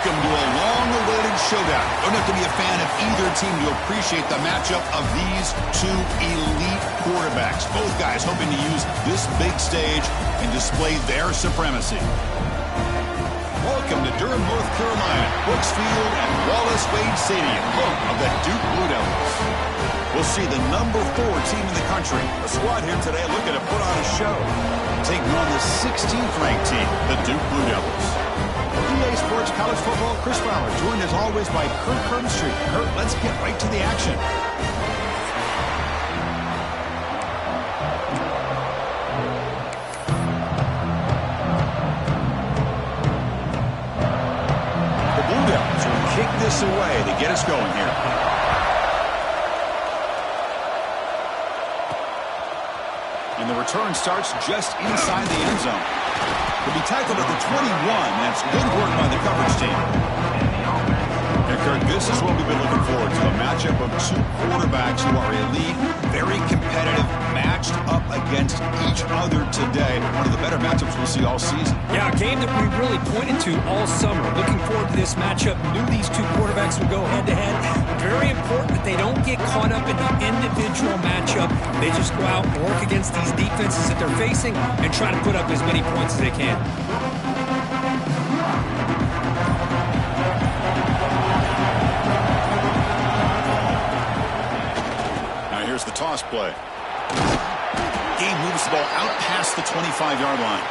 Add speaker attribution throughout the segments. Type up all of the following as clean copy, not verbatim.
Speaker 1: Welcome to a long-awaited showdown. Don't have to be a fan of either team to appreciate the matchup of these two elite quarterbacks. Both guys hoping to use this big stage and display their supremacy. Welcome to Durham, North Carolina, Brooks Field and Wallace Wade Stadium, home of the Duke Blue Devils. We'll see the #4 team in the country. A squad here today looking to put on a show. Taking on the 16th ranked team, the Duke Blue Devils. EA Sports College Football, Chris Fowler, joined as always by Kurt Kirkstreet. Kurt, let's get right to the action. The Blue Devils will kick this away to get us going here. And the return starts just inside the end zone. He'll be tackled at the 21. That's good work by the coverage team. And Kirk, this is what we've been looking forward to, a matchup of two quarterbacks who are elite, very competitive, matched up against each other today. One of the better matchups we'll see all season.
Speaker 2: Yeah, a game that we really pointed to all summer. Looking forward to this matchup. Knew these two quarterbacks would go head-to-head. Very important that they don't get caught up in the individual matchup. They just go out and work against these defenses that they're facing and try to put up as many points as they can.
Speaker 1: Now here's the toss play. He moves the ball out past the 25-yard line.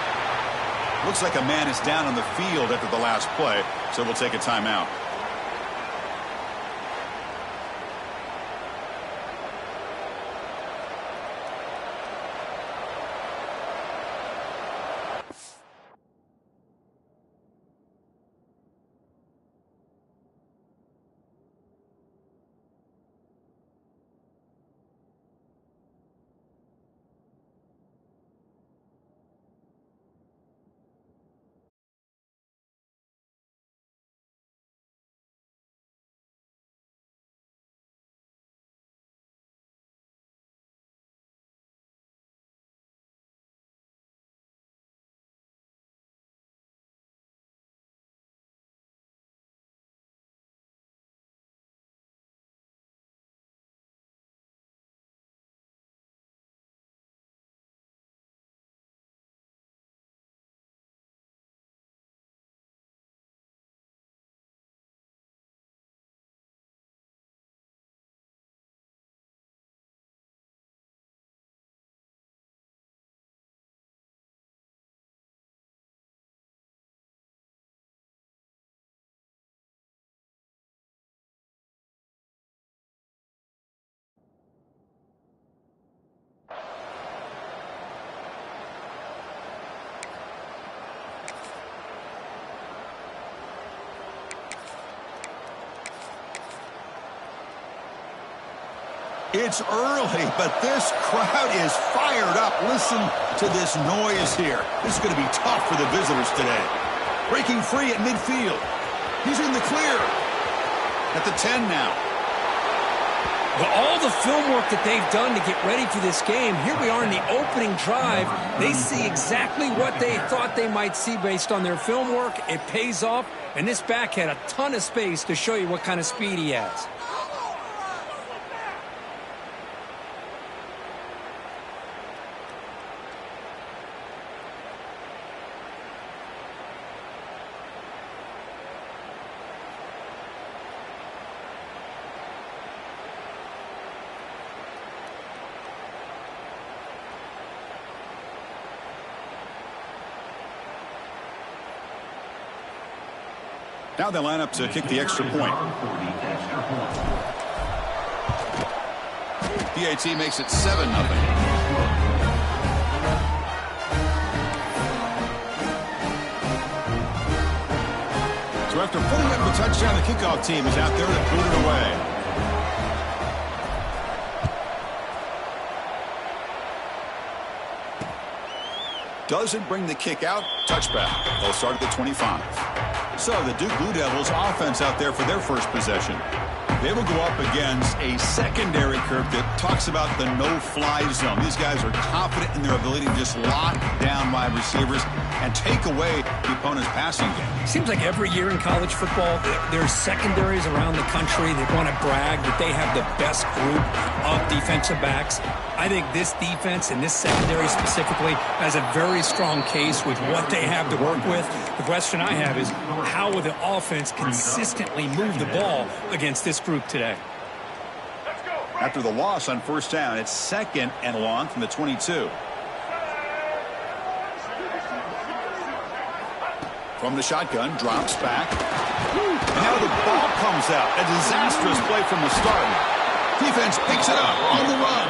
Speaker 1: Looks like a man is down on the field after the last play, so we'll take a timeout. It's early, but this crowd is fired up. Listen to this noise here. This is going to be tough for the visitors today. Breaking free at midfield. He's in the clear. At the 10 now.
Speaker 2: Well, all the film work that they've done to get ready for this game, here we are in the opening drive. They see exactly what they thought they might see based on their film work. It pays off, and this back had a ton of space to show you what kind of speed he has.
Speaker 1: Now they line up to kick the extra point. PAT makes it 7-0. So after putting up the touchdown, the kickoff team is out there to boot it away. Doesn't bring the kick out. Touchback. They'll start at the 25. So the Duke Blue Devils offense out there for their first possession. They will go up against a secondary, Kirk, that talks about the no-fly zone. These guys are confident in their ability to just lock down wide receivers and take away the opponent's passing game.
Speaker 2: Seems like every year in college football, there's secondaries around the country that want to brag that they have the best group of defensive backs. I think this defense and this secondary specifically has a very strong case with what they have to work with. The question I have is, how will the offense consistently move the ball against this group today?
Speaker 1: After the loss on first down, it's 2nd and long from the 22. From the shotgun, drops back. And now the ball comes out. A disastrous play from the start. Defense picks it up on the run.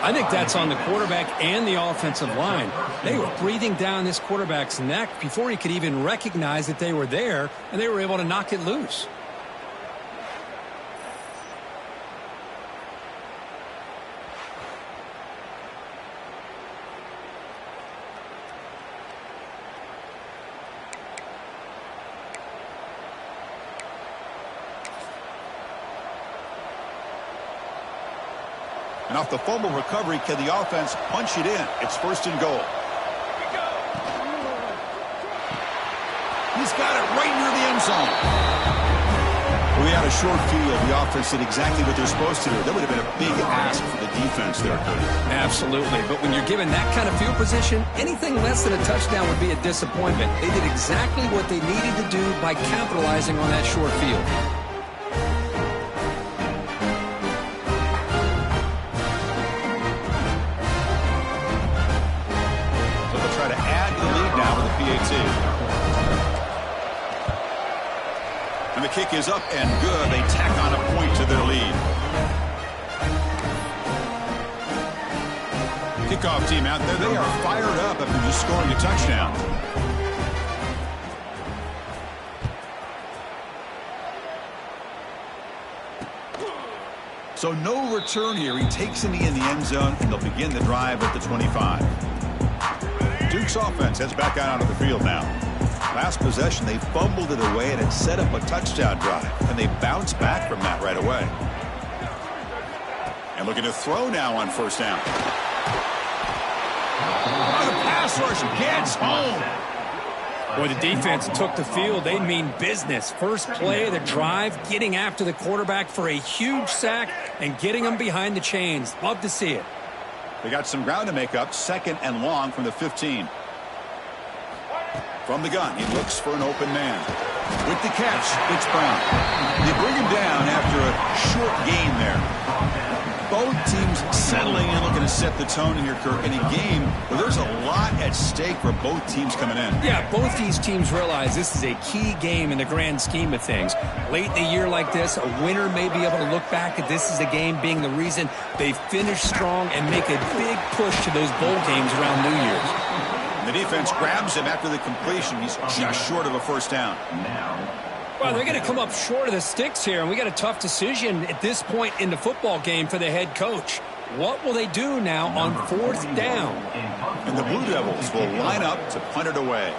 Speaker 2: I think that's on the quarterback and the offensive line. They were breathing down this quarterback's neck before he could even recognize that they were there, and they were able to knock it loose.
Speaker 1: And off the fumble recovery, can the offense punch it in? It's 1st and goal. He's got it right near the end zone. Well, we had a short field. The offense did exactly what they're supposed to do. That would have been a big ask for the defense there, Cody.
Speaker 2: Absolutely. But when you're given that kind of field position, anything less than a touchdown would be a disappointment. They did exactly what they needed to do by capitalizing on that short field. And the kick is up and good. They tack on a point to their lead. Kickoff team out there. They are fired up after just scoring a touchdown. So no return here. He takes him in the end zone, and they'll begin the drive at the 25. Duke's offense heads back out onto the field now. Last possession, they fumbled it away, and it set up a touchdown drive. And they bounced back from that right away. And looking to throw now on first down. Oh, the pass rush gets home. Boy, the defense took the field. They mean business. First play of the drive, getting after the quarterback for a huge sack and getting him behind the chains. Love to see it.
Speaker 1: They got some ground to make up. 2nd and long from the 15. From the gun, he looks for an open man. With the catch, it's Brown. They bring him down after a short gain there. Both teams settling in, looking to set the tone in here, Kirk, in a game where there's a lot at stake for both teams coming in.
Speaker 2: Yeah, both these teams realize this is a key game in the grand scheme of things. Late in the year like this, a winner may be able to look back at this as a game being the reason they finish strong and make a big push to those bowl games around New Year's.
Speaker 1: And the defense grabs him after the completion. He's just short of a first down.
Speaker 2: Well, they're going to come up short of the sticks here, and we got a tough decision at this point in the football game for the head coach. What will they do now on 4th down?
Speaker 1: And the Blue Devils will line up to punt it away.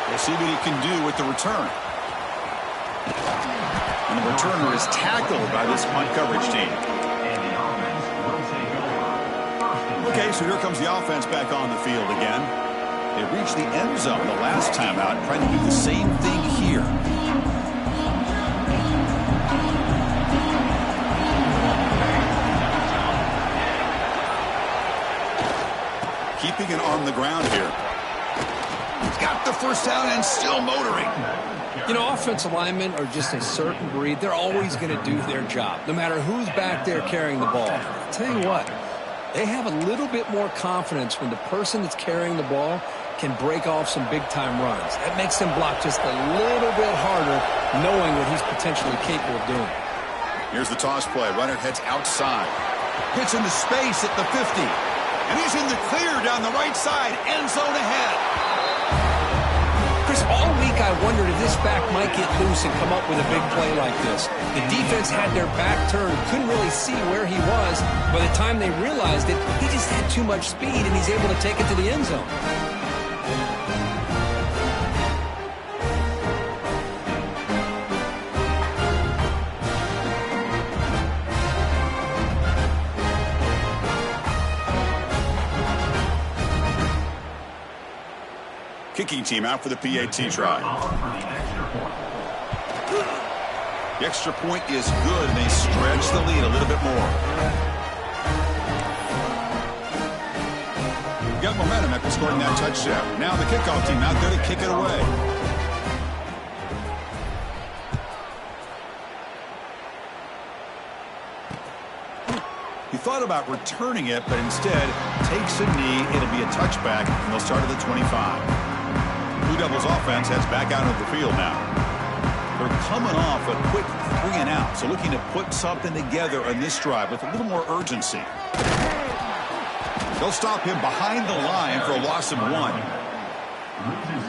Speaker 1: We'll see what he can do with the return. And the returner is tackled by this punt coverage team. Okay, so here comes the offense back on the field again. They reached the end zone the last time out, trying to do the same thing here. Keeping it on the ground here. Got the first down and still motoring.
Speaker 2: You know, offensive linemen are just a certain breed. They're always going to do their job, no matter who's back there carrying the ball. I'll tell you what. They have a little bit more confidence when the person that's carrying the ball can break off some big-time runs. That makes them block just a little bit harder, knowing what he's potentially capable of doing.
Speaker 1: Here's the toss play. Runner heads outside. Gets into space at the 50. And he's in the clear down the right side. End zone ahead.
Speaker 2: Chris, all week I wondered if this back might get loose and come up with a big play like this. The defense had their back turned, couldn't really see where he was. By the time they realized it, he just had too much speed, and he's able to take it to the end zone.
Speaker 1: kicking team out for the PAT try. The extra point is good, and they stretch the lead a little bit more. Got momentum after scoring that touchdown. Now the kickoff team out there to kick it away. He thought about returning it, but instead takes a knee. It'll be a touchback, and they'll start at the 25. Blue Devils offense heads back out of the field now. They're coming off a quick 3 and out, so looking to put something together on this drive with a little more urgency. They'll stop him behind the line for a loss of 1.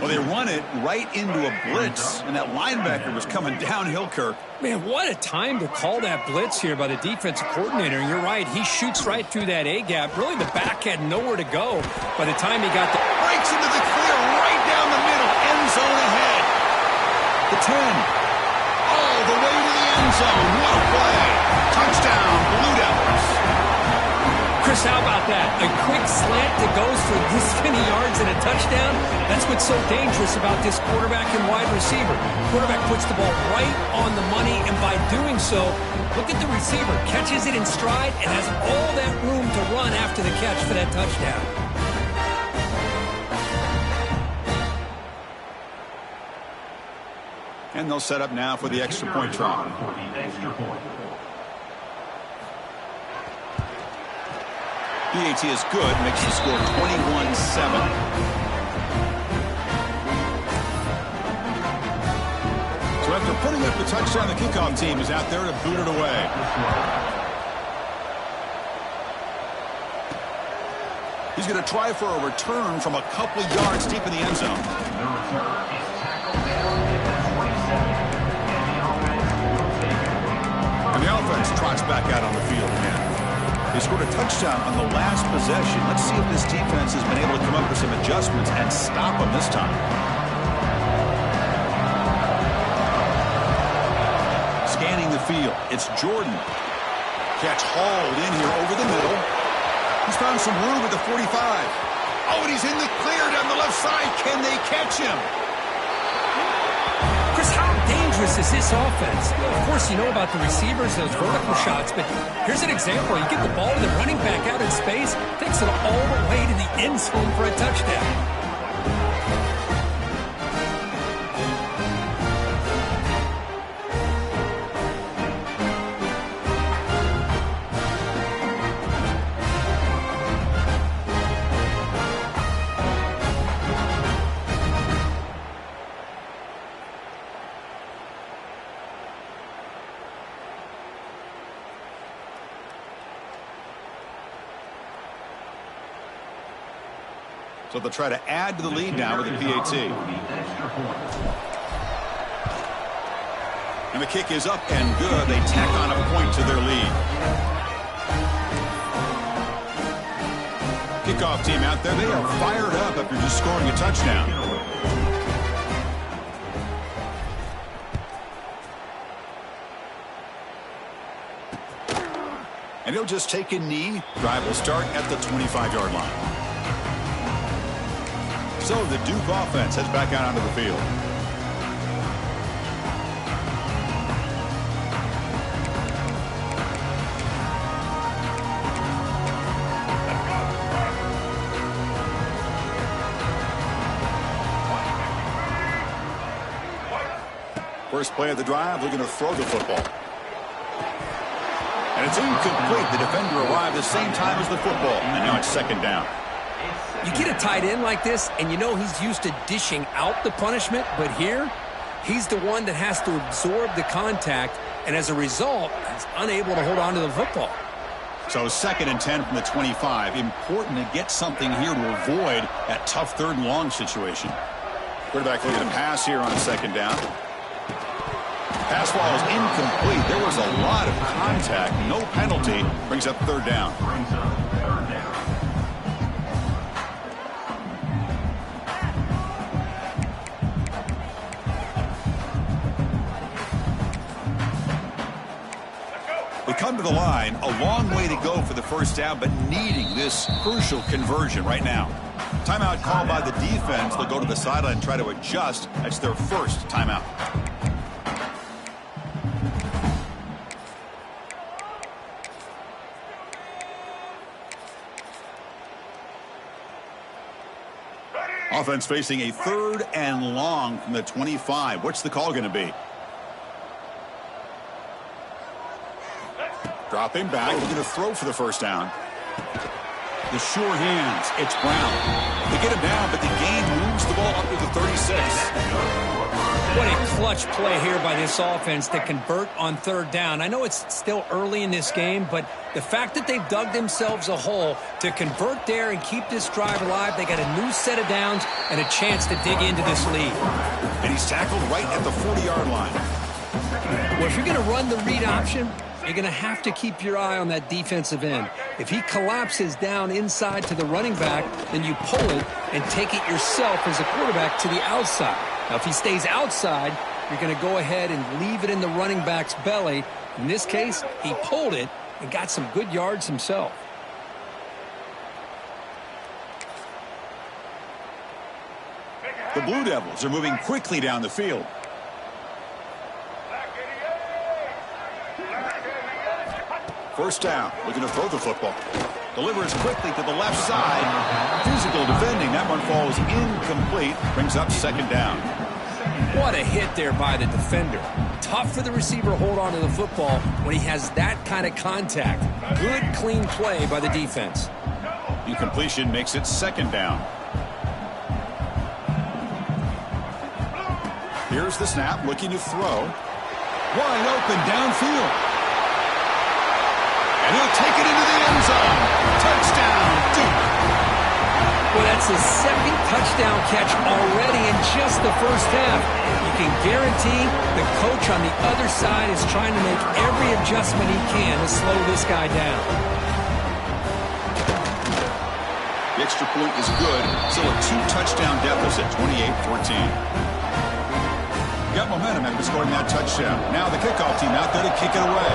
Speaker 1: Well, they run it right into a blitz, and that linebacker was coming downhill, Kirk.
Speaker 2: Man, what a time to call that blitz here by the defensive coordinator. And you're right, he shoots right through that A-gap. Really, the back had nowhere to go by the time he got the...
Speaker 1: Breaks into the clear right down the middle, end zone ahead. The 10. All the way to the end zone. What a play. Touchdown, Blue Devils.
Speaker 2: Chris, how about that? A quick slant that goes for this many yards and a touchdown. That's what's so dangerous about this quarterback and wide receiver. Quarterback puts the ball right on the money, and by doing so, look at the receiver. Catches it in stride and has all that room to run after the catch for that touchdown.
Speaker 1: And they'll set up now for the extra point try. PAT is good, makes the score 21-7. So after putting up the touchdown, the kickoff team is out there to boot it away. He's going to try for a return from a couple of yards deep in the end zone. And the offense trots back out on the field again. They scored a touchdown on the last possession. Let's see if this defense has been able to come up with some adjustments and stop them this time. Scanning the field. It's Jordan. Catch hauled in here over the middle. He's found some room at the 45. Oh, and he's in the clear down the left side. Can they catch him?
Speaker 2: Chris, how dangerous is this offense? Of course, you know about the receivers, those vertical shots, but here's an example. You get the ball to the running back out in space, takes it all the way to the end zone for a touchdown.
Speaker 1: So they'll try to add to the lead now with the PAT. And the kick is up and good. They tack on a point to their lead. Kickoff team out there. They are fired up after just scoring a touchdown. And he'll just take a knee. Drive will start at the 25-yard line. So the Duke offense heads back out onto the field. First play of the drive, looking to throw the football. And it's incomplete. The defender arrived the same time as the football. And now it's second down.
Speaker 2: You get a tight end like this, and you know he's used to dishing out the punishment, but here, he's the one that has to absorb the contact, and as a result, he's unable to hold on to the football.
Speaker 1: So 2nd and 10 from the 25. Important to get something here to avoid that tough 3rd and long situation. Quarterback looking to pass here on 2nd down. Pass ball is incomplete. There was a lot of contact. No penalty. Brings up 3rd down. They come to the line. A long way to go for the first down, but needing this crucial conversion right now. Timeout called by the defense. They'll go to the sideline and try to adjust. That's their first timeout. Offense facing a 3rd and long from the 25. What's the call going to be? Dropping back, looking to throw for the first down. The sure hands, it's Brown. They get him down, but the gain moves the ball up to the 36.
Speaker 2: What a clutch play here by this offense to convert on 3rd down. I know it's still early in this game, but the fact that they've dug themselves a hole to convert there and keep this drive alive, they got a new set of downs and a chance to dig into this lead.
Speaker 1: And he's tackled right at the 40-yard line.
Speaker 2: Well, if you're going to run the read option, you're going to have to keep your eye on that defensive end. If he collapses down inside to the running back, then you pull it and take it yourself as a quarterback to the outside. Now, if he stays outside, you're going to go ahead and leave it in the running back's belly. In this case, he pulled it and got some good yards himself.
Speaker 1: The Blue Devils are moving quickly down the field. First down, looking to throw the football. Delivers quickly to the left side. Physical defending. That one falls incomplete. Brings up 2nd down.
Speaker 2: What a hit there by the defender. Tough for the receiver to hold on to the football when he has that kind of contact. Good, clean play by the defense.
Speaker 1: Incompletion makes it 2nd down. Here's the snap, looking to throw. Wide open downfield. And he'll take it into the end zone. Touchdown, Duke.
Speaker 2: Well, that's his 2nd touchdown catch already in just the first half. You can guarantee the coach on the other side is trying to make every adjustment he can to slow this guy down.
Speaker 1: The extra point is good. Still a 2-touchdown deficit, 28-14. Got momentum after scoring that touchdown. Now the kickoff team out there to kick it away.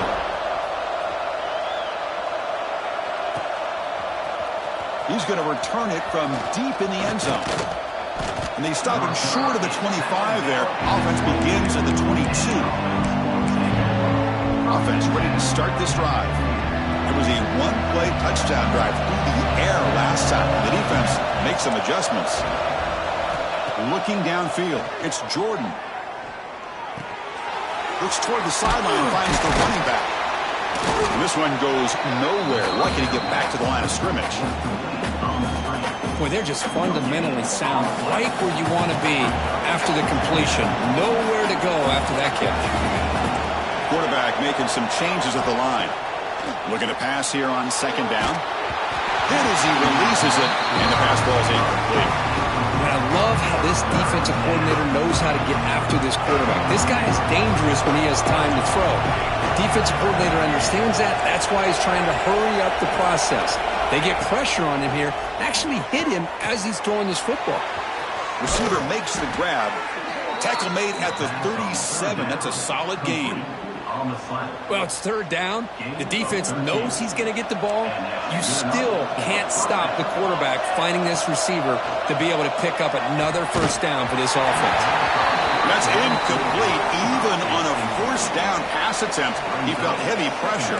Speaker 1: He's going to return it from deep in the end zone. And they stop him short of the 25 there. Offense begins at the 22. Offense ready to start this drive. It was a 1-play touchdown drive through the air last time. The defense makes some adjustments. Looking downfield, it's Jordan. Looks toward the sideline, finds the running back. And this one goes nowhere. Lucky to get back to the line of scrimmage.
Speaker 2: Boy, they're just fundamentally sound, right where you want to be after the completion. Nowhere to go after that catch.
Speaker 1: Quarterback making some changes at the line. Looking to pass here on 2nd down. Hit as he releases it, and the pass ball is incomplete.
Speaker 2: And I love how this defensive coordinator knows how to get after this quarterback. This guy is dangerous when he has time to throw. The defensive coordinator understands that. That's why he's trying to hurry up the process. They get pressure on him here, actually hit him as he's throwing this football.
Speaker 1: Receiver makes the grab. Tackle made at the 37. That's a solid gain.
Speaker 2: Well, it's 3rd down. The defense knows he's going to get the ball. You still can't stop the quarterback finding this receiver to be able to pick up another first down for this offense.
Speaker 1: That's incomplete. Even on a 1st down pass attempt, he felt heavy pressure.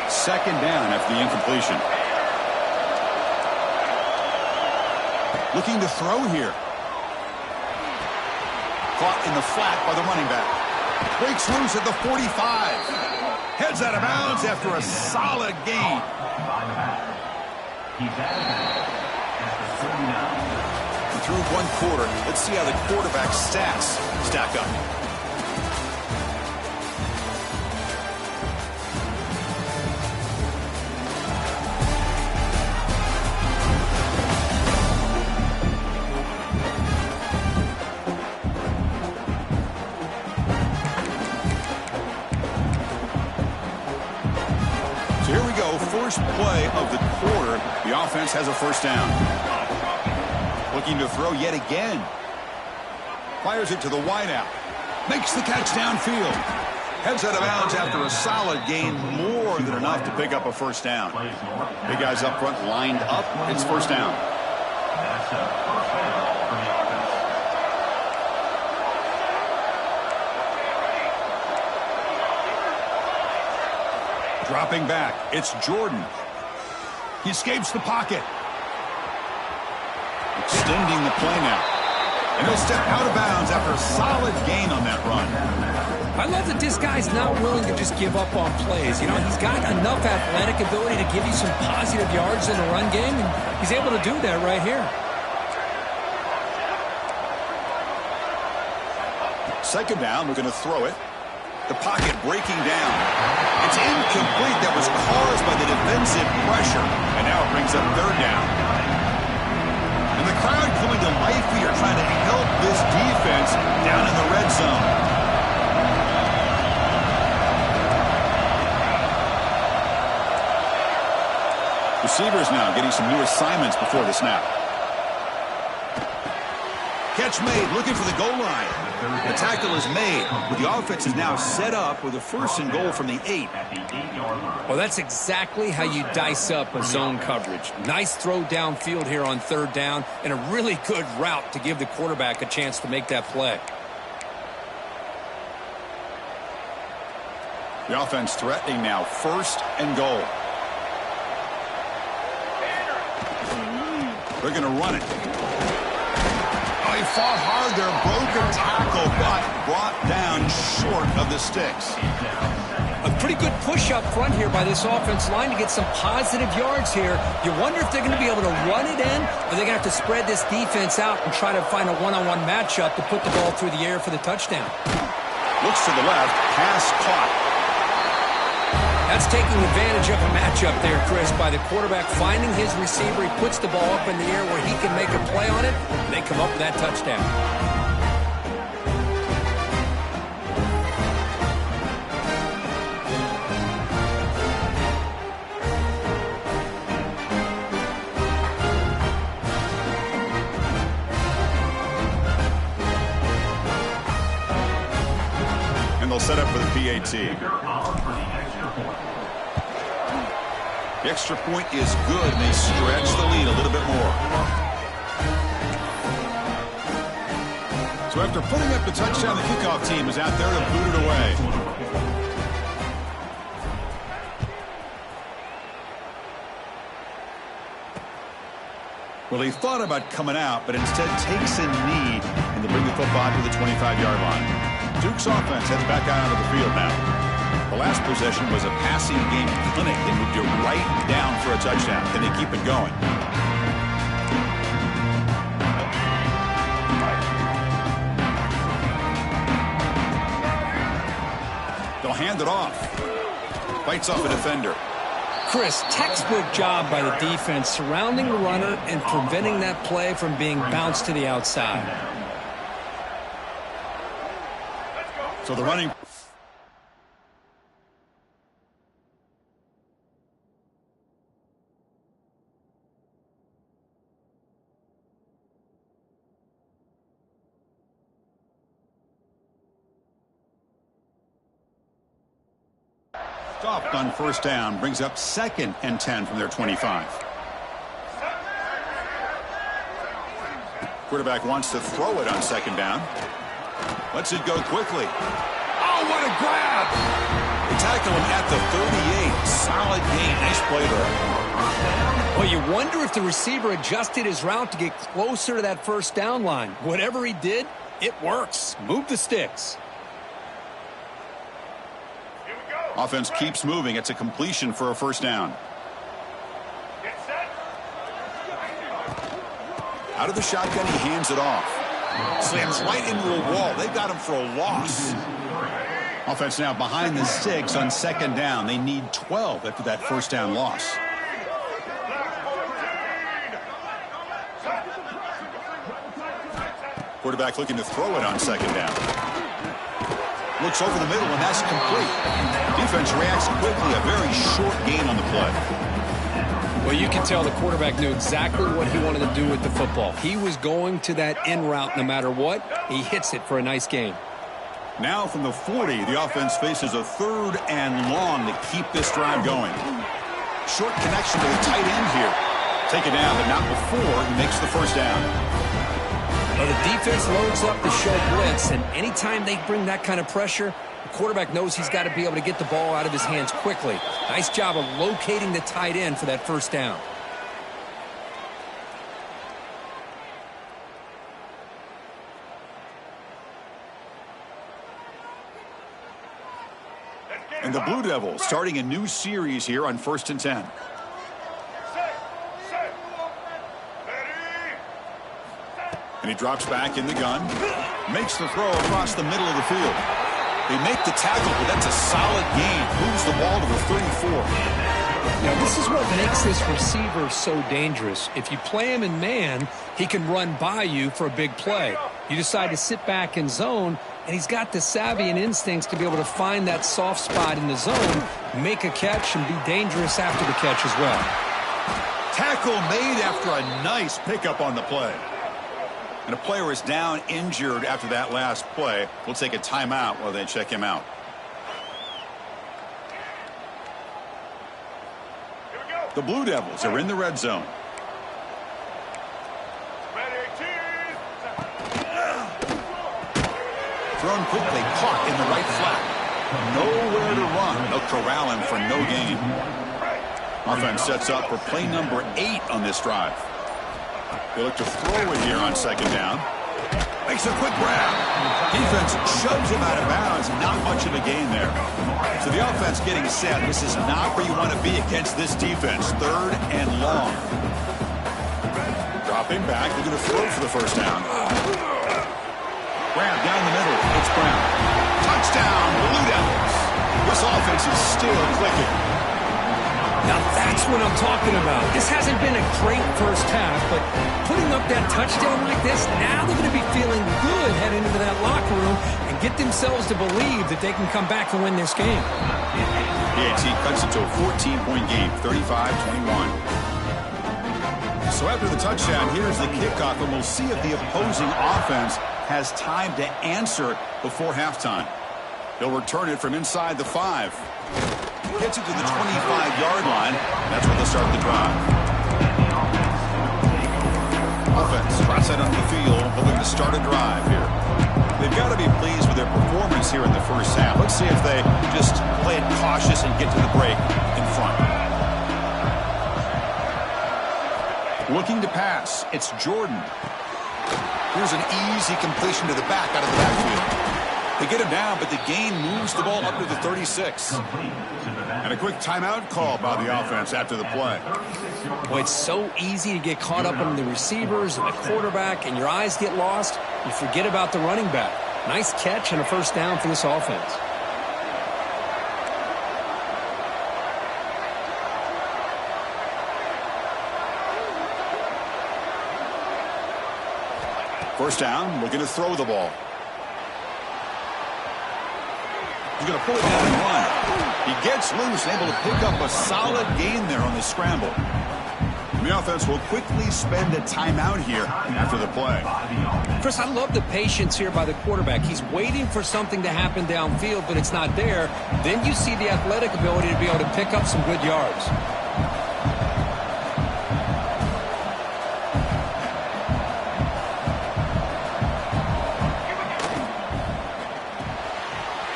Speaker 1: 2nd down after the incompletion. Looking to throw here. Caught in the flat by the running back. Breaks loose at the 45. Heads out of bounds after a solid gain. Through 1 quarter, let's see how the quarterback's stats stack up. So here we go, first play of the quarter. The offense has a first down. Looking to throw yet again. Fires it to the wideout. Makes the catch downfield. Heads out of bounds after a solid gain, more than enough to pick up a first down. Big guys up front lined up. It's first down. Dropping back, it's Jordan. He escapes the pocket. Extending the play now. And he'll step out of bounds after a solid gain on that run.
Speaker 2: I love that this guy's not willing to just give up on plays. You know, he's got enough athletic ability to give you some positive yards in the run game, and he's able to do that right here.
Speaker 1: Second down, we're going to throw it. The pocket breaking down. It's incomplete. That was caused by the defensive pressure. And now it brings up third down. And the crowd coming to life here, trying to help this defense down in the red zone. Receivers now getting some new assignments before the snap. Catch made, looking for the goal line. The tackle is made, but the offense is now set up with a first and goal from the 8.
Speaker 2: Well, that's exactly how you dice up a zone coverage. Nice throw downfield here on third down, and a really good route to give the quarterback a chance to make that play.
Speaker 1: The offense threatening now, first and goal. They're going to run it. He fought hard there, broken tackle, but brought down short of the sticks.
Speaker 2: A pretty good push up front here by this offense line to get some positive yards here. You wonder if they're going to be able to run it in, or they're going to have to spread this defense out and try to find a one-on-one matchup to put the ball through the air for the touchdown.
Speaker 1: Looks to the left, pass caught.
Speaker 2: That's taking advantage of a matchup there, Chris, by the quarterback finding his receiver. He puts the ball up in the air where he can make a play on it, and they come up with that touchdown.
Speaker 1: And they'll set up for the PAT. The extra point is good, and they stretch the lead a little bit more. So after putting up the touchdown, the kickoff team is out there to boot it away. Well, he thought about coming out, but instead takes a knee and to bring the football to the 25-yard line. Duke's offense heads back out onto the field now. The last possession was a passing game clinic. They moved it right down for a touchdown. Can they keep it going? They'll hand it off. Bites off a defender.
Speaker 2: Chris, textbook job by the defense surrounding the runner and preventing that play from being bounced to the outside.
Speaker 1: So the running... Stopped on first down, brings up 2nd and 10 from their 25. Quarterback wants to throw it on 2nd down. Lets it go quickly. Oh, what a grab! They tackle him at the 38. Solid gain. Nice play there.
Speaker 2: Well, you wonder if the receiver adjusted his route to get closer to that first down line. Whatever he did, it works. Move the sticks.
Speaker 1: Offense keeps moving. It's a completion for a first down. Out of the shotgun, he hands it off. Slams right into a wall. They got him for a loss. Offense now behind the 6 on 2nd down. They need 12 after that first down loss. Quarterback looking to throw it on 2nd down. Looks over the middle, and that's complete. Defense reacts quickly. A very short gain on the play.
Speaker 2: Well, you can tell the quarterback knew exactly what he wanted to do with the football. He was going to that in route no matter what. He hits it for a nice gain.
Speaker 1: Now from the 40, the offense faces a 3rd and long to keep this drive going. Short connection to the tight end here. Take it down, but not before he makes the first down.
Speaker 2: Well, the defense loads up to show blitz, and anytime they bring that kind of pressure, The quarterback knows he's got to be able to get the ball out of his hands quickly. Nice job of locating the tight end for that first down.
Speaker 1: And the Blue Devils starting a new series here on 1st and 10. And he drops back in the gun. Makes the throw across the middle of the field. They make the tackle, but that's a solid gain. Moves the ball to the 34.
Speaker 2: Now, this is what makes this receiver so dangerous. If you play him in man, he can run by you for a big play. You decide to sit back in zone, and he's got the savvy and instincts to be able to find that soft spot in the zone, make a catch, and be dangerous after the catch as well.
Speaker 1: Tackle made after a nice pickup on the play. And a player is down injured after that last play. We'll take a timeout while they check him out. The Blue Devils are in the red zone. Thrown quickly, caught in the right flat. Nowhere to run. They'll corral him for no gain. Offense sets up for play number 8 on this drive. They look to throw it here on 2nd down. Makes a quick grab. Defense shoves him out of bounds. Not much of a gain there. So the offense getting set. This is not where you want to be against this defense. 3rd and long. Dropping back. They're going to throw for the first down. Grab down the middle. It's Brown. Touchdown, Blue Devils. This offense is still clicking.
Speaker 2: Now that's what I'm talking about. This hasn't been a great first half, but putting up that touchdown like this, now they're going to be feeling good heading into that locker room and get themselves to believe that they can come back and win this game.
Speaker 1: PAT cuts it to a 14-point game, 35-21. So after the touchdown, here's the kickoff, and we'll see if the opposing offense has time to answer before halftime. They'll return it from inside the 5. Gets it to the 25-yard line. That's where they'll start the drive. Offense trots that onto the field, hoping to start a drive here. They've got to be pleased with their performance here in the first half. Let's see if they just play it cautious and get to the break in front. Looking to pass. It's Jordan. Here's an easy completion to the back out of the backfield. They get him down, but the gain moves the ball up to the 36. And a quick timeout call by the offense after the play.
Speaker 2: Well, it's so easy to get caught up in the receivers and the quarterback, and your eyes get lost. You forget about the running back. Nice catch and a first down for this offense.
Speaker 1: First down, looking to throw the ball. He's going to pull it down and run. He gets loose, able to pick up a solid gain there on the scramble. The offense will quickly spend a timeout here after the play.
Speaker 2: Chris, I love the patience here by the quarterback. He's waiting for something to happen downfield, but it's not there. Then you see the athletic ability to be able to pick up some good yards.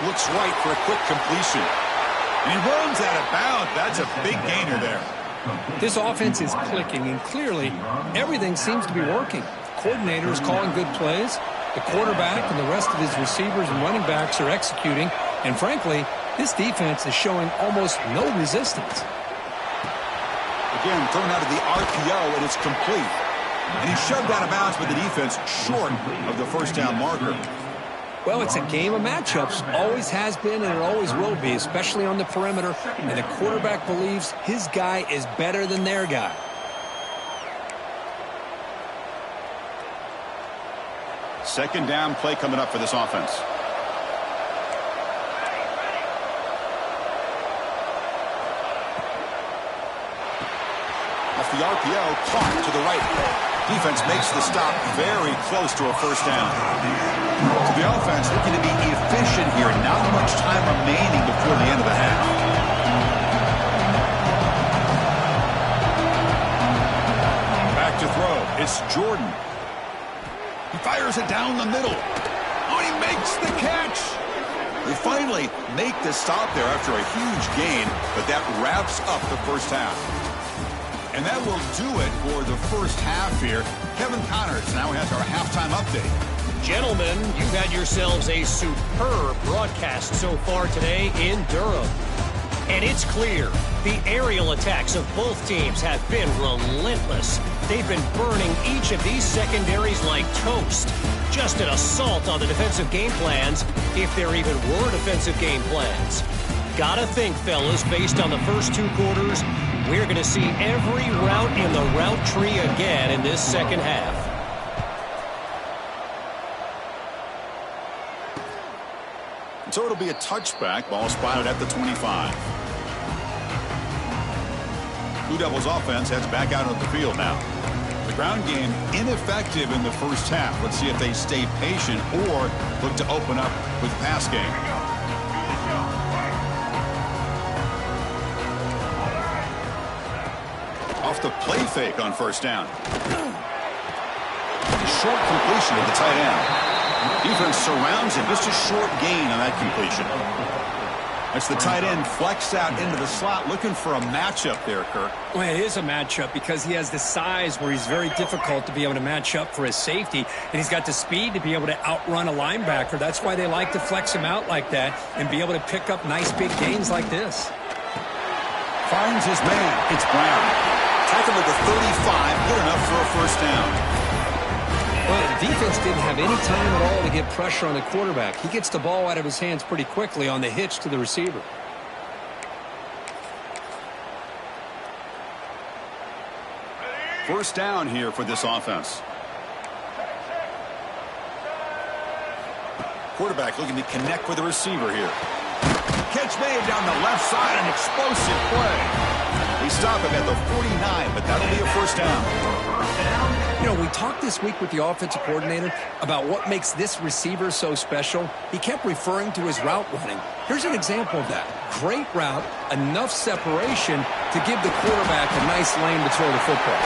Speaker 1: Looks right for a quick completion. And he runs out of bounds. That's a big gainer there.
Speaker 2: This offense is clicking, and clearly everything seems to be working. Coordinator is calling good plays. The quarterback and the rest of his receivers and running backs are executing. And frankly, this defense is showing almost no resistance.
Speaker 1: Again, thrown out of the RPO, and it's complete. And he's shoved out of bounds with the defense short of the first down marker.
Speaker 2: Well, it's a game of matchups. Always has been and it always will be, especially on the perimeter. And the quarterback believes his guy is better than their guy.
Speaker 1: Second down play coming up for this offense. Off the RPO, caught to the right. Defense makes the stop very close to a first down. So the offense looking to be efficient here. Not much time remaining before the end of the half. Back to throw. It's Jordan. He fires it down the middle. Oh, he makes the catch. They finally make the stop there after a huge gain, but that wraps up the first half. And that will do it for the first half here. Kevin Connors now has our halftime update.
Speaker 3: Gentlemen, you've had yourselves a superb broadcast so far today in Durham. And it's clear the aerial attacks of both teams have been relentless. They've been burning each of these secondaries like toast. Just an assault on the defensive game plans, if there even were defensive game plans. Gotta think, fellas, based on the first two quarters, we're going to see every route in the route tree again in this second half.
Speaker 1: So it'll be a touchback. Ball spotted at the 25. Blue Devils offense heads back out on the field now. The ground game ineffective in the first half. Let's see if they stay patient or look to open up with pass game. Off the play fake on first down. Short completion to the tight end. Defense surrounds him. Just a short gain on that completion. That's the tight end flexed out into the slot, looking for a matchup there, Kirk.
Speaker 2: Well, it is a matchup because he has the size where he's very difficult to be able to match up for his safety, and he's got the speed to be able to outrun a linebacker. That's why they like to flex him out like that and be able to pick up nice big gains like this.
Speaker 1: Finds his man. It's Brown. Tackle at the 35, good enough for a first down.
Speaker 2: Well, the defense didn't have any time at all to get pressure on the quarterback. He gets the ball out of his hands pretty quickly on the hitch to the receiver.
Speaker 1: First down here for this offense. Quarterback looking to connect with the receiver here. Catch made down the left side, an explosive play. They stop him at the 49, but that'll be a first down.
Speaker 2: You know, we talked this week with the offensive coordinator about what makes this receiver so special. He kept referring to his route running. Here's an example of that. Great route, enough separation to give the quarterback a nice lane to throw the football.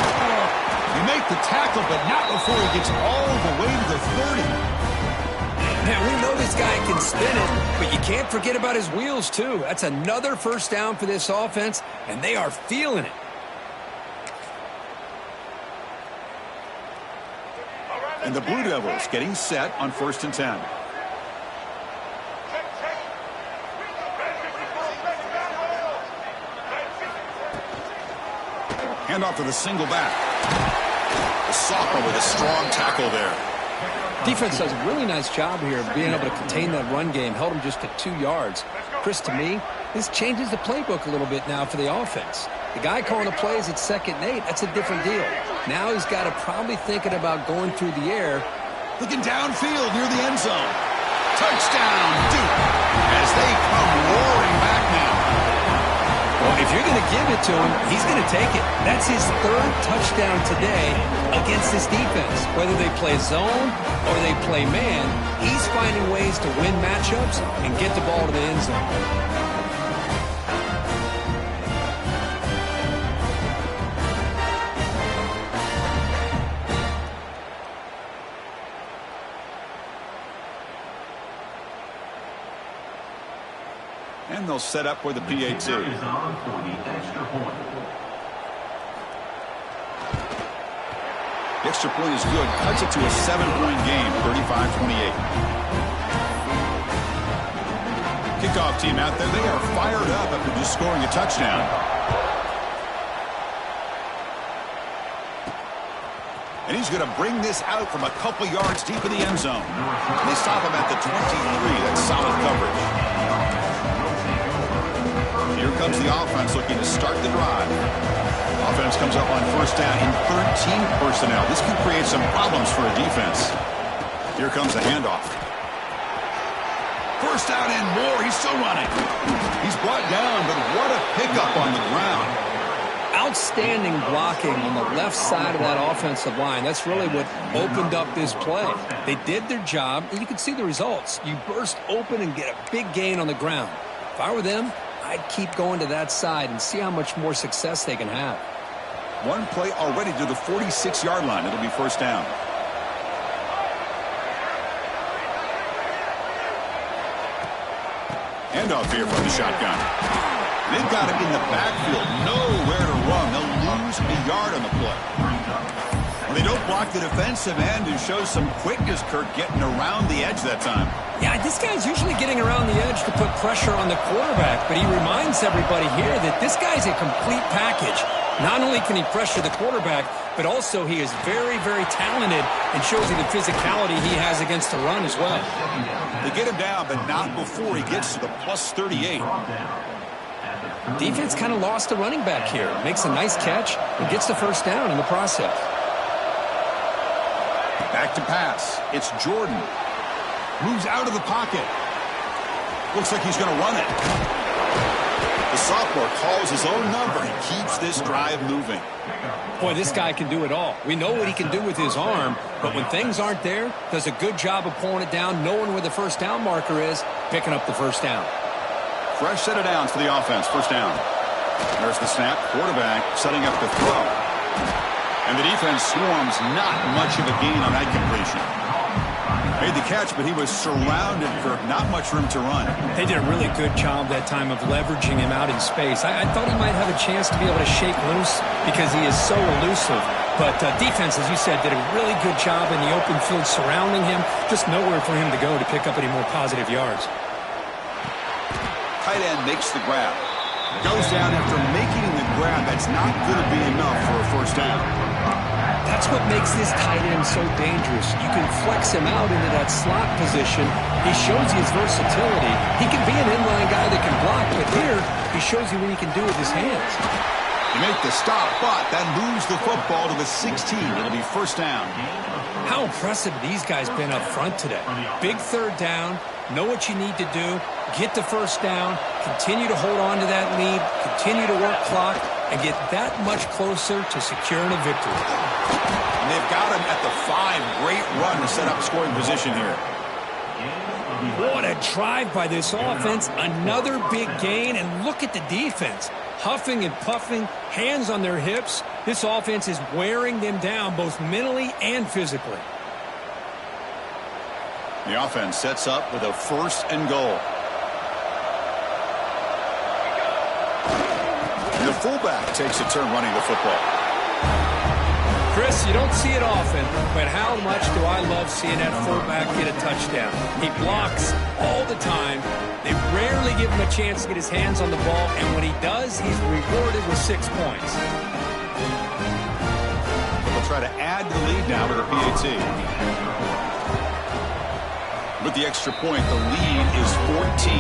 Speaker 1: You make the tackle, but not before he gets all the way to the 30.
Speaker 2: Now, we know this guy can spin it, but you can't forget about his wheels, too. That's another first down for this offense, and they are feeling it.
Speaker 1: And the Blue Devils getting set on 1st and 10. Hand off to the single back. The sophomore with a strong tackle there.
Speaker 2: Defense does a really nice job here of being able to contain that run game. Held him just to 2 yards. Chris, to me, this changes the playbook a little bit now for the offense. The guy calling the plays at 2nd and 8, that's a different deal. Now he's got to probably thinking about going through the air.
Speaker 1: Looking downfield near the end zone. Touchdown, Duke, as they come roaring back now.
Speaker 2: Well, if you're going to give it to him, he's going to take it. That's his 3rd touchdown today against this defense. Whether they play zone or they play man, he's finding ways to win matchups and get the ball to the end zone.
Speaker 1: And they'll set up for the PAT. The extra point is good. Cuts it to a 7-point game, 35-28. Kickoff team out there. They are fired up after just scoring a touchdown. And he's going to bring this out from a couple yards deep in the end zone. And they stop him at the 23. That's solid coverage. Here comes the offense looking to start the drive. Offense comes up on 1st down in 13 personnel. This could create some problems for a defense. Here comes the handoff. 1st down and more. He's still running. He's brought down, but what a pickup on the ground.
Speaker 2: Outstanding blocking on the left side of that offensive line. That's really what opened up this play. They did their job, and you can see the results. You burst open and get a big gain on the ground. If I were them, I'd keep going to that side and see how much more success they can have.
Speaker 1: One play already to the 46-yard line. It'll be 1st down. Handoff here from the shotgun. They've got it in the backfield. Nowhere to run. They'll lose a yard on the play. Well, they don't block the defensive end and show some quickness, Kirk, getting around the edge that time.
Speaker 2: Yeah, this guy's usually getting around the edge to put pressure on the quarterback, but he reminds everybody here that this guy's a complete package. Not only can he pressure the quarterback, but also he is very, very talented and shows you the physicality he has against the run as well.
Speaker 1: They get him down, but not before he gets to the plus 38.
Speaker 2: Defense kind of lost the running back here. Makes a nice catch and gets the first down in the process.
Speaker 1: Back to pass. It's Jordan. Moves out of the pocket. Looks like he's going to run it. The sophomore calls his own number and keeps this drive moving.
Speaker 2: Boy, this guy can do it all. We know what he can do with his arm, but when things aren't there, does a good job of pulling it down, knowing where the first down marker is, picking up the first down.
Speaker 1: Fresh set of downs for the offense. First down. There's the snap. Quarterback setting up the throw. And the defense swarms. Not much of a gain on that completion. Made the catch, but he was surrounded, Kirk. Not much room to run.
Speaker 2: They did a really good job that time of leveraging him out in space. I thought he might have a chance to be able to shake loose because he is so elusive. But defense, as you said, did a really good job in the open field surrounding him. Just nowhere for him to go to pick up any more positive yards.
Speaker 1: Tight end makes the grab. Goes down after making the grab. That's not going to be enough for a first down.
Speaker 2: That's what makes this tight end so dangerous. You can flex him out into that slot position. He shows you his versatility. He can be an inline guy that can block, but here he shows you what he can do with his hands.
Speaker 1: They make the stop, but that moves the football to the 16. It'll be first down.
Speaker 2: How impressive these guys been up front today. Big third down. Know what you need to do. Get the first down. Continue to hold on to that lead. Continue to work clock and get that much closer to securing a victory.
Speaker 1: And they've got him at the 5. Great run to set up scoring position here.
Speaker 2: What a drive by this offense. Another big gain, and look at the defense. Huffing and puffing, hands on their hips. This offense is wearing them down both mentally and physically.
Speaker 1: The offense sets up with a first and goal. The fullback takes a turn running the football.
Speaker 2: Chris, you don't see it often, but how much do I love seeing that fullback get a touchdown. He blocks all the time. They rarely give him a chance to get his hands on the ball, and when he does, he's rewarded with 6 points.
Speaker 1: They'll try to add to the lead now with a PAT. With the extra point, the lead is 14.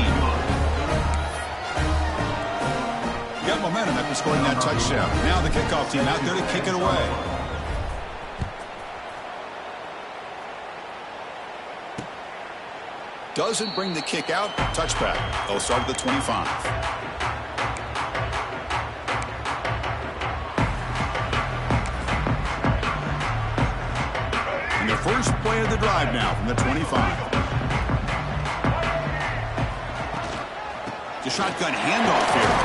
Speaker 1: Got momentum after scoring that touchdown. Now the kickoff team out there to kick it away. Doesn't bring the kick out. Touchback. They'll start at the 25. And the first play of the drive now from the 25. The shotgun handoff here.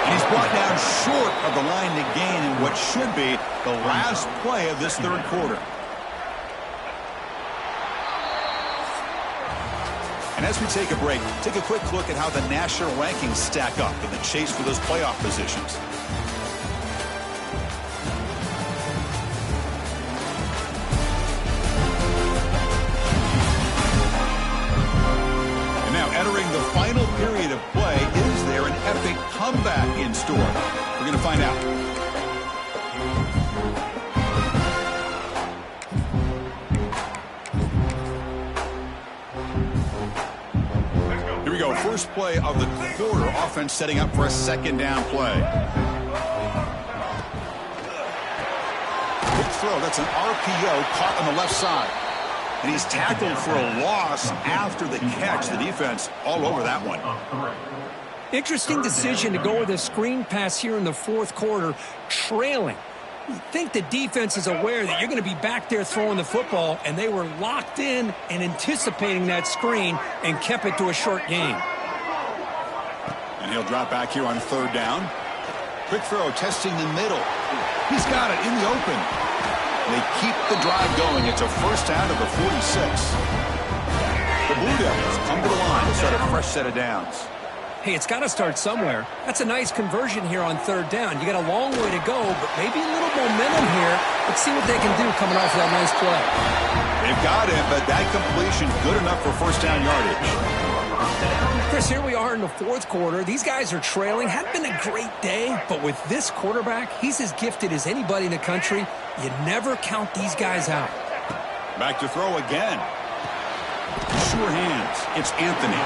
Speaker 1: And he's brought down short of the line to gain in what should be the last play of this third quarter. And as we take a break, take a quick look at how the national rankings stack up in the chase for those playoff positions. And now entering the final period of play, is there an epic comeback in store? We're going to find out. Here we go. First play of the quarter. Offense setting up for a second down play. Quick throw. That's an RPO caught on the left side. And he's tackled for a loss after the catch. The defense all over that one.
Speaker 2: Interesting decision to go with a screen pass here in the fourth quarter, trailing. You think the defense is aware that you're going to be back there throwing the football, and they were locked in and anticipating that screen and kept it to a short gain.
Speaker 1: And he'll drop back here on third down. Quick throw, testing the middle. He's got it in the open. They keep the drive going. It's a first down to the 46. The Blue Devils come to the line to start a fresh set of downs.
Speaker 2: Hey, it's got to start somewhere. That's a nice conversion here on third down. You got a long way to go, but maybe a little momentum here. Let's see what they can do coming off of that nice play.
Speaker 1: They've got it, but that completion good enough for first down yardage.
Speaker 2: Chris, here we are in the fourth quarter. These guys are trailing. Hadn't been a great day, but with this quarterback, he's as gifted as anybody in the country. You never count these guys out.
Speaker 1: Back to throw again. Sure hands. It's Anthony.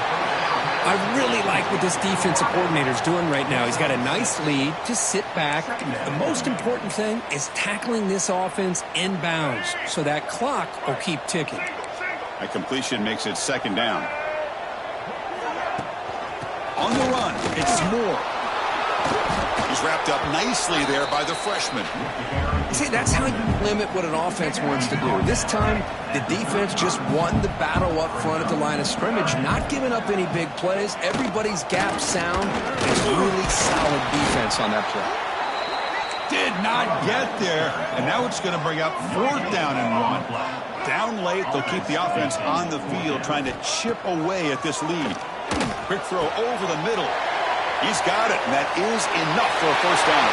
Speaker 2: I really like what this defensive coordinator is doing right now. He's got a nice lead. Just sit back. The most important thing is tackling this offense inbounds so that clock will keep ticking.
Speaker 1: A completion makes it second down. On the run, it's Moore. He's wrapped up nicely there by the freshman.
Speaker 2: See, that's how you limit what an offense wants to do. This time, the defense just won the battle up front at the line of scrimmage, not giving up any big plays. Everybody's gap sound. It's really solid defense on that play.
Speaker 1: Did not get there, and now it's going to bring up fourth down and 1. Down late, they'll keep the offense on the field trying to chip away at this lead. Quick throw over the middle. He's got it, and that is enough for a first down.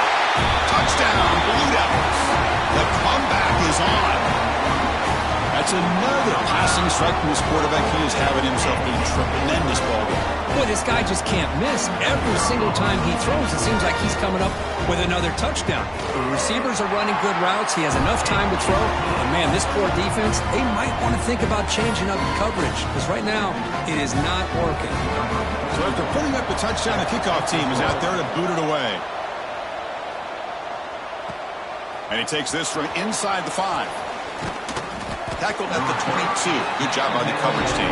Speaker 1: Touchdown, Blue Devils. The comeback is on. That's another passing strike from this quarterback. He is having himself a tremendous ball game.
Speaker 2: Boy, this guy just can't miss. Every single time he throws, it seems like he's coming up with another touchdown. The receivers are running good routes. He has enough time to throw. And, man, this poor defense, they might want to think about changing up coverage because right now it is not working.
Speaker 1: So after putting up the touchdown, the kickoff team is out there to boot it away. And he takes this from inside the 5. Tackled at the 22. Good job by the coverage team.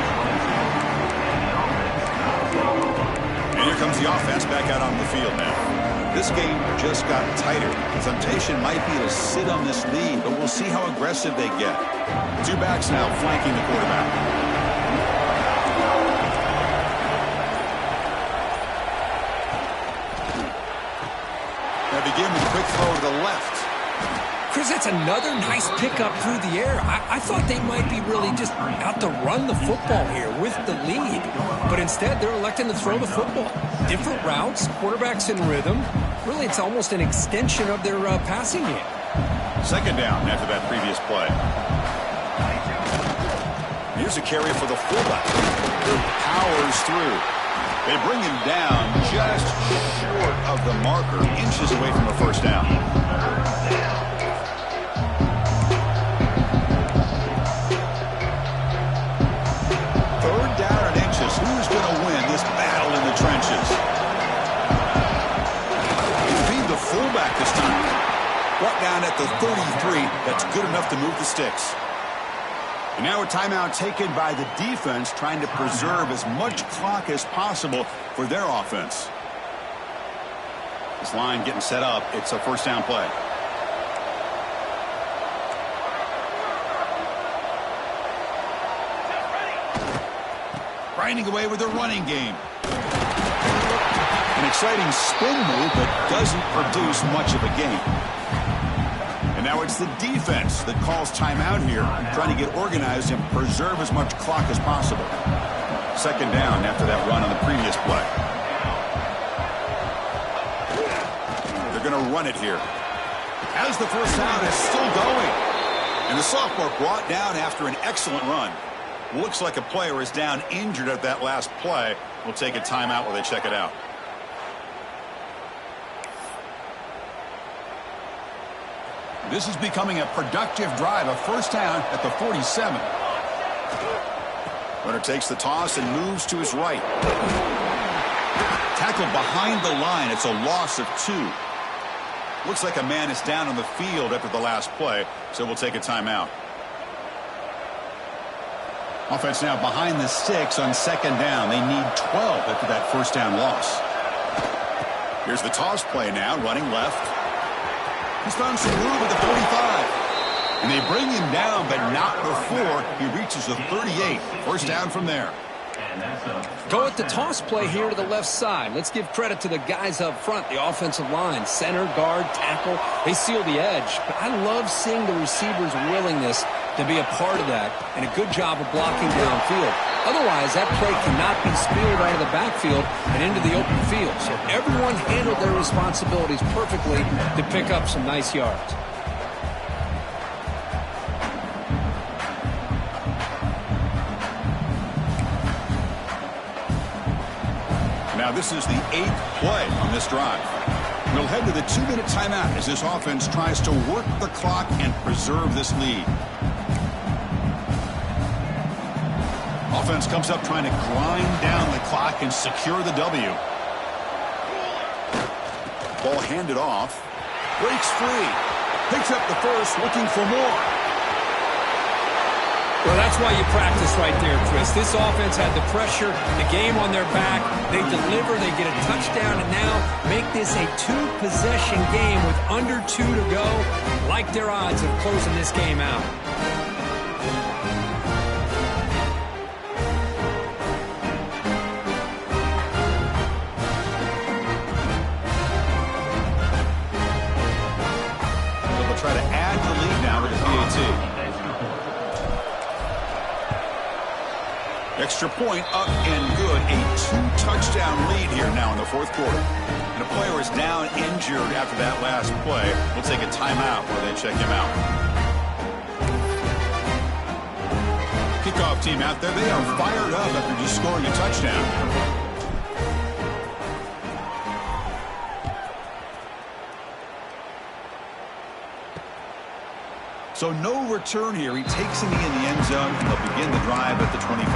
Speaker 1: And here comes the offense back out on the field now. This game just got tighter. The temptation might be to sit on this lead, but we'll see how aggressive they get. Two backs now flanking the quarterback. They begin with a quick throw to the left.
Speaker 2: Chris, that's another nice pickup through the air. I thought they might be really just out to run the football here with the lead. But instead, they're electing to throw the football. Different routes, quarterbacks in rhythm. Really, it's almost an extension of their passing game.
Speaker 1: Second down after that previous play. Here's a carry for the fullback. Powers through. They bring him down just short of the marker, inches away from a first down. Third down and inches. Who's going to win this battle in the trenches? It'll be the fullback this time. Brought down at the 33. That's good enough to move the sticks. And now a timeout taken by the defense, trying to preserve as much clock as possible for their offense. This line getting set up. It's a first down play. Grinding away with the running game. An exciting spin move, but doesn't produce much of a gain. And now it's the defense that calls timeout here, trying to get organized and preserve as much clock as possible. Second down after that run on the previous play. They're going to run it here. As the first down is still going. And the sophomore brought down after an excellent run. Looks like a player is down injured at that last play. We'll take a timeout while they check it out. This is becoming a productive drive, a first down at the 47. Runner takes the toss and moves to his right. Tackled behind the line. It's a loss of 2. Looks like a man is down on the field after the last play, so we'll take a timeout. Offense now behind the sticks on second down. They need 12 after that first down loss. Here's the toss play now, running left. He's found some room at the 45. And they bring him down, but not before he reaches the 38. First down from there.
Speaker 2: Go with the toss play here to the left side. Let's give credit to the guys up front, the offensive line, center, guard, tackle. They seal the edge. But I love seeing the receivers' willingness to be a part of that, and a good job of blocking downfield. Otherwise, that play cannot be spilled out of the backfield and into the open field. So everyone handled their responsibilities perfectly to pick up some nice yards.
Speaker 1: Now this is the 8th play on this drive. We'll head to the 2-minute timeout as this offense tries to work the clock and preserve this lead. Offense comes up trying to grind down the clock and secure the W. Ball handed off. Breaks free. Picks up the first, looking for more.
Speaker 2: Well, that's why you practice right there, Chris. This offense had the pressure, the game on their back. They deliver, they get a touchdown, and now make this a 2-possession game with under 2 to go. Like their odds of closing this game out.
Speaker 1: They'll try to add the lead now with the PAT. Extra point up and good. A 2-touchdown lead here now in the 4th quarter. And a player is down injured after that last play. We'll take a timeout while they check him out. Kickoff team out there. They are fired up after just scoring a touchdown. So no return here. He takes a knee in the end zone, and they'll begin the drive at the 25.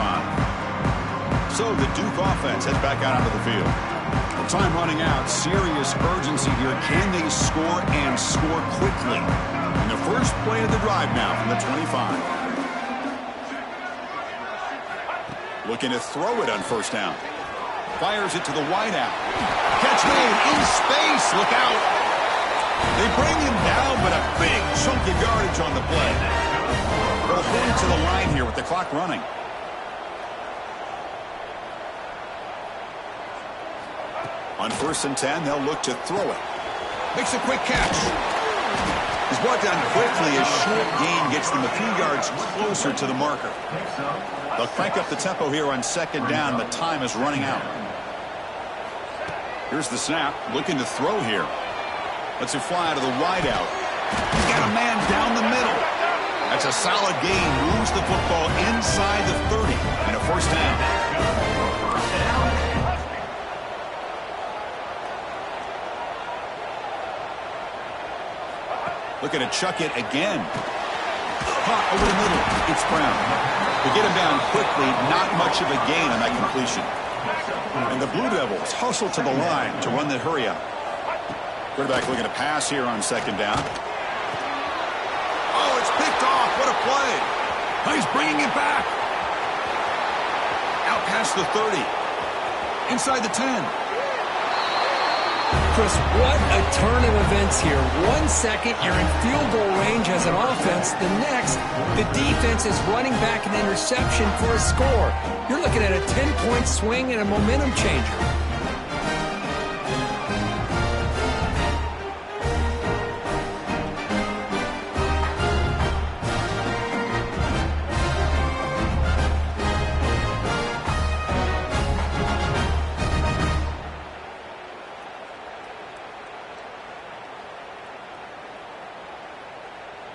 Speaker 1: So the Duke offense heads back out onto the field. The time running out. Serious urgency here. Can they score and score quickly? And the first play of the drive now from the 25. Looking to throw it on first down. Fires it to the wideout. Catch made in space. Look out. They bring him down, but a big chunk of yardage on the play. They'll head to the line here with the clock running. On 1st and 10, they'll look to throw it. Makes a quick catch. He's brought down quickly. A short gain gets them a few yards closer to the marker. They'll crank up the tempo here on 2nd down. The time is running out. Here's the snap. Looking to throw here. Lets it fly to the wideout. He's got a man down the middle. That's a solid gain. Moves the football inside the 30 and a first down. Looking to chuck it again. Caught over the middle. It's Brown. They get him down quickly. Not much of a gain on that completion. And the Blue Devils hustle to the line to run the hurry up. Quarterback looking to pass here on 2nd down. Oh, it's picked off. What a play. Oh, he's bringing it back. Out past the 30. Inside the 10.
Speaker 2: Chris, what a turn of events here. 1 second, you're in field goal range as an offense. The next, the defense is running back an interception for a score. You're looking at a 10-point swing and a momentum changer.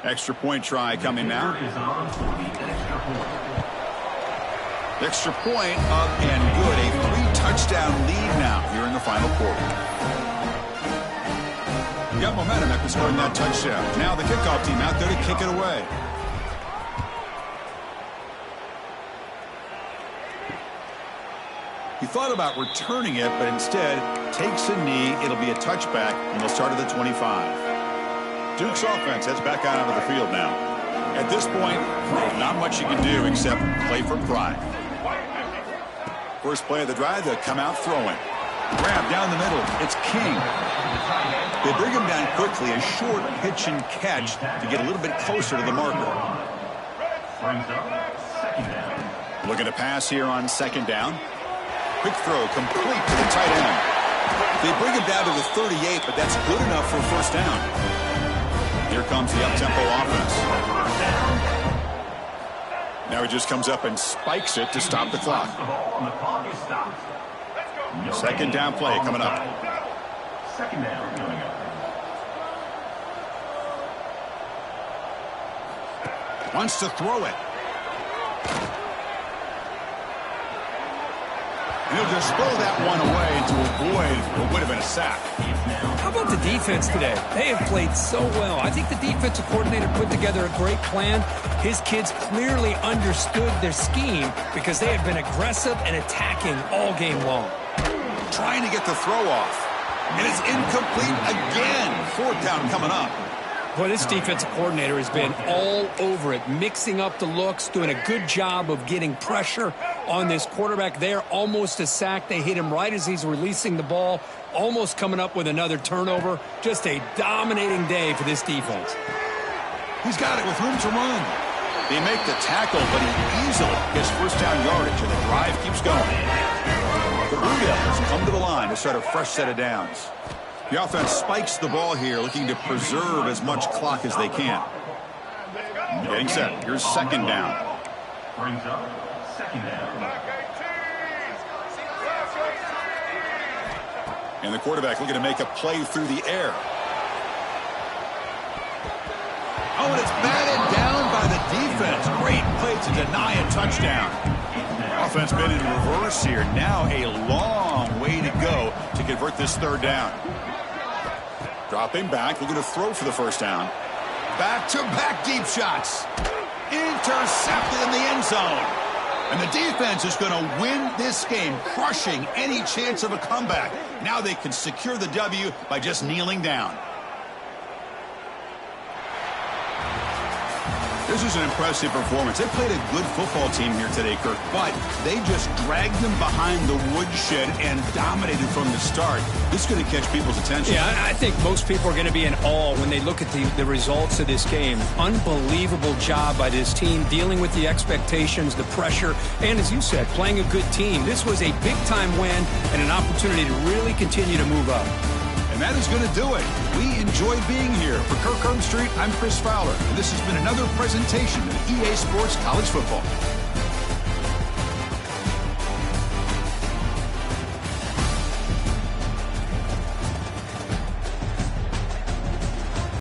Speaker 1: Extra point try coming now. Extra point up and good. A 3-touchdown lead now here in the final quarter. You got momentum after scoring that touchdown. Now the kickoff team out there to kick it away. He thought about returning it, but instead takes a knee. It'll be a touchback, and they'll start at the 25. Duke's offense heads back out onto the field now. At this point, not much you can do except play for pride. First play of the drive, they'll come out throwing. Grab down the middle. It's King. They bring him down quickly. A short pitch and catch to get a little bit closer to the marker. Looking to pass here on 2nd down. Quick throw complete to the tight end. They bring him down to the 38, but that's good enough for a first down. Here comes the up-tempo offense. Now he just comes up and spikes it to stop the clock. Second down play coming up.
Speaker 4: Second down coming up.
Speaker 1: Wants to throw it. And he'll just throw that one away to avoid what would have been a sack.
Speaker 2: How about the defense today? They have played so well. I think the defensive coordinator put together a great plan. His kids clearly understood their scheme because they have been aggressive and attacking all game long.
Speaker 1: Trying to get the throw off. And it's incomplete again. Fourth down coming up.
Speaker 2: Boy, this defensive coordinator has been all over it, mixing up the looks, doing a good job of getting pressure on this quarterback there. Almost a sack. They hit him right as he's releasing the ball, almost coming up with another turnover. Just a dominating day for this defense.
Speaker 1: He's got it with room to run. They make the tackle, but he easily gets first down yardage, and the drive keeps going. The Blue Devils come to the line to start a fresh set of downs. The offense spikes the ball here, looking to preserve as much clock as they can. Getting set. Here's second down.
Speaker 4: Brings up second down.
Speaker 1: And the quarterback looking to make a play through the air. Oh, and it's batted down by the defense. Great play to deny a touchdown. Offense been in reverse here. Now a long way to go to convert this third down. Dropping back, looking to throw for the first down. Back-to-back deep shots. Intercepted in the end zone. And the defense is going to win this game, crushing any chance of a comeback. Now they can secure the W by just kneeling down. This is an impressive performance. They played a good football team here today, Kirk, but they just dragged them behind the woodshed and dominated from the start. This is going to catch people's attention.
Speaker 2: Yeah, I think most people are going to be in awe when they look at the results of this game. Unbelievable job by this team, dealing with the expectations, the pressure, and as you said, playing a good team. This was a big-time win and an opportunity to really continue to move up.
Speaker 1: And that is going to do it. We enjoyed being here. For Kirk Street, I'm Chris Fowler, and this has been another presentation of EA Sports College Football.